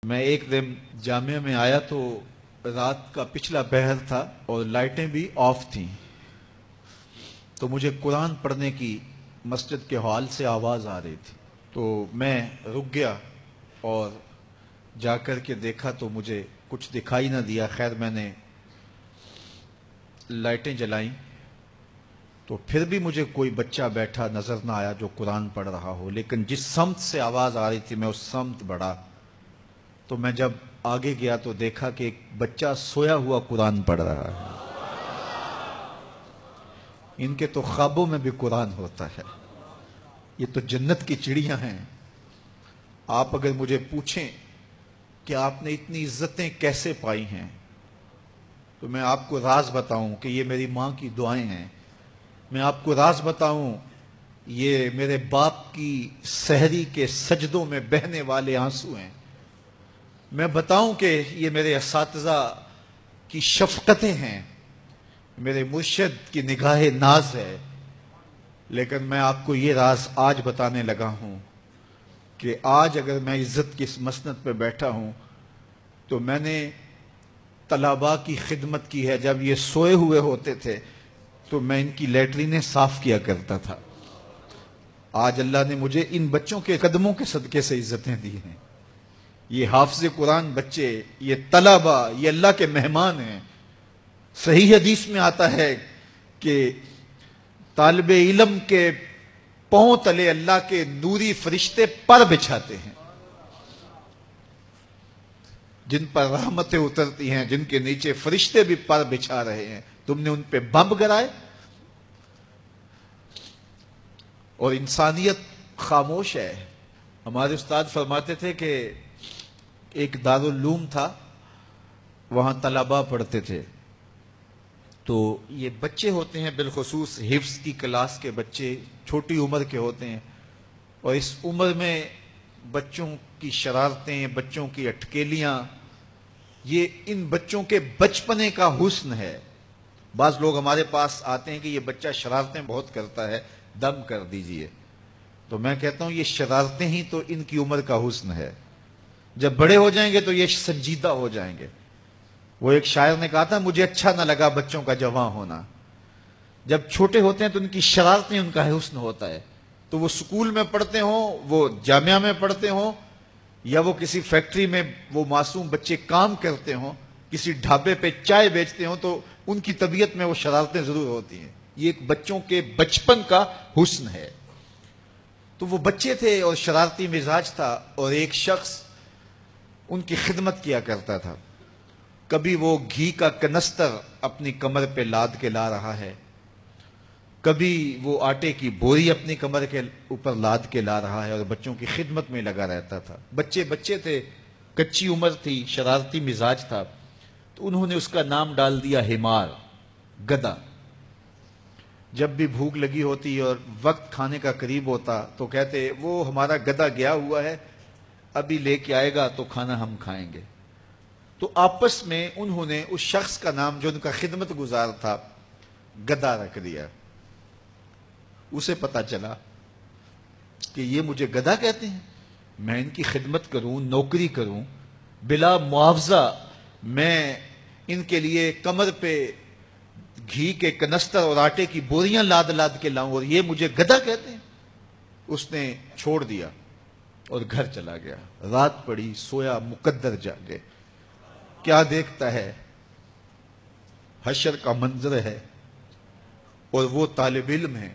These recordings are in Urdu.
میں ایک دن جامعہ میں آیا تو رات کا پچھلا پہر تھا اور لائٹیں بھی آف تھیں، تو مجھے قرآن پڑھنے کی مسجد کے ہال سے آواز آ رہی تھی، تو میں رک گیا اور جا کر کے دیکھا تو مجھے کچھ دکھائی نہ دیا۔ خیر میں نے لائٹیں جلائیں تو پھر بھی مجھے کوئی بچہ بیٹھا نظر نہ آیا جو قرآن پڑھ رہا ہو، لیکن جس سمت سے آواز آ رہی تھی میں اس سمت بڑھا، تو میں جب آگے گیا تو دیکھا کہ ایک بچہ سویا ہوا قرآن پڑھ رہا ہے۔ ان کے تو خوابوں میں بھی قرآن ہوتا ہے، یہ تو جنت کی چڑیاں ہیں۔ آپ اگر مجھے پوچھیں کہ آپ نے اتنی عزتیں کیسے پائی ہیں تو میں آپ کو راز بتاؤں کہ یہ میری ماں کی دعائیں ہیں، میں آپ کو راز بتاؤں یہ میرے باپ کی سحری کے سجدوں میں بہنے والے آنسو ہیں، میں بتاؤں کہ یہ میرے اساتذہ کی شفقتیں ہیں، میرے مرشد کی نگاہ ناز ہے۔ لیکن میں آپ کو یہ راز آج بتانے لگا ہوں کہ آج اگر میں عزت کی اس مسند پہ بیٹھا ہوں تو میں نے طلباء کی خدمت کی ہے۔ جب یہ سوئے ہوئے ہوتے تھے تو میں ان کی لیٹرینیں صاف کیا کرتا تھا۔ آج اللہ نے مجھے ان بچوں کے قدموں کے صدقے سے عزتیں دی ہیں۔ یہ حافظ قرآن بچے، یہ طلباء، یہ اللہ کے مہمان ہیں۔ صحیح حدیث میں آتا ہے کہ طالب علم کے پاؤں تلے اللہ کے نوری فرشتے پر بچھاتے ہیں، جن پر رحمتیں اترتی ہیں، جن کے نیچے فرشتے بھی پر بچھا رہے ہیں۔ تم نے ان پہ بم گرائے اور انسانیت خاموش ہے۔ ہمارے استاد فرماتے تھے کہ ایک دارالعلوم تھا، وہاں طلباء پڑھتے تھے، تو یہ بچے ہوتے ہیں بالخصوص حفظ کی کلاس کے بچے، چھوٹی عمر کے ہوتے ہیں، اور اس عمر میں بچوں کی شرارتیں، بچوں کی اٹکیلیاں، یہ ان بچوں کے بچپنے کا حسن ہے۔ بعض لوگ ہمارے پاس آتے ہیں کہ یہ بچہ شرارتیں بہت کرتا ہے، دم کر دیجئے، تو میں کہتا ہوں یہ شرارتیں ہی تو ان کی عمر کا حسن ہے، جب بڑے ہو جائیں گے تو یہ سنجیدہ ہو جائیں گے۔ وہ ایک شاعر نے کہا تھا مجھے اچھا نہ لگا بچوں کا جوان ہونا۔ جب چھوٹے ہوتے ہیں تو ان کی شرارتیں ان کا حسن ہوتا ہے، تو وہ سکول میں پڑھتے ہوں، وہ جامعہ میں پڑھتے ہوں، یا وہ کسی فیکٹری میں وہ معصوم بچے کام کرتے ہوں، کسی ڈھابے پہ چائے بیچتے ہوں، تو ان کی طبیعت میں وہ شرارتیں ضرور ہوتی ہیں۔ یہ ایک بچوں کے بچپن کا حسن ہے۔ تو وہ بچے تھے اور شرارتی مزاج تھا، اور ایک شخص ان کی خدمت کیا کرتا تھا۔ کبھی وہ گھی کا کنستر اپنی کمر پہ لاد کے لا رہا ہے، کبھی وہ آٹے کی بوری اپنی کمر کے اوپر لاد کے لا رہا ہے، اور بچوں کی خدمت میں لگا رہتا تھا۔ بچے تھے، کچی عمر تھی، شرارتی مزاج تھا، تو انہوں نے اس کا نام ڈال دیا حمار، گدھا۔ جب بھی بھوک لگی ہوتی اور وقت کھانے کا قریب ہوتا تو کہتے وہ ہمارا گدھا گیا ہوا ہے، ابھی لے کے آئے گا تو کھانا ہم کھائیں گے۔ تو آپس میں انہوں نے اس شخص کا نام جو ان کا خدمت گزار تھا گدھا رکھ دیا۔ اسے پتا چلا کہ یہ مجھے گدھا کہتے ہیں، میں ان کی خدمت کروں، نوکری کروں، بلا معاوضہ میں ان کے لیے کمر پہ گھی کے کنستر اور آٹے کی بوریاں لاد لاد کے لاؤں، اور یہ مجھے گدھا کہتے ہیں۔ اس نے چھوڑ دیا اور گھر چلا گیا۔ رات پڑی، سویا، مقدر جاگے، کیا دیکھتا ہے؟ حشر کا منظر ہے، اور وہ طالب علم ہیں،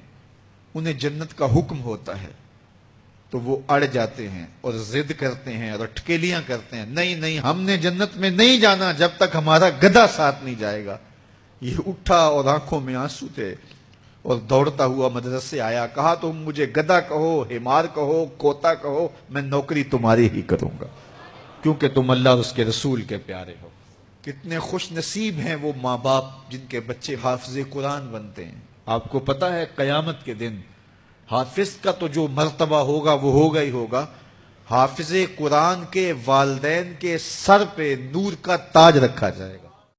انہیں جنت کا حکم ہوتا ہے، تو وہ اڑ جاتے ہیں اور ضد کرتے ہیں اور اٹکیلیاں کرتے ہیں، نہیں نہیں ہم نے جنت میں نہیں جانا جب تک ہمارا گدھا ساتھ نہیں جائے گا۔ یہ اٹھا اور آنکھوں میں آنسو تھے اور دوڑتا ہوا مدرسے آیا، کہا تم مجھے گدھا کہو، حمار کہو، کوتا کہو، میں نوکری تمہاری ہی کروں گا، کیونکہ تم اللہ اور اس کے رسول کے پیارے ہو۔ کتنے خوش نصیب ہیں وہ ماں باپ جن کے بچے حافظ قرآن بنتے ہیں۔ آپ کو پتا ہے قیامت کے دن حافظ کا تو جو مرتبہ ہوگا وہ ہوگا ہی ہوگا، حافظ قرآن کے والدین کے سر پہ نور کا تاج رکھا جائے گا۔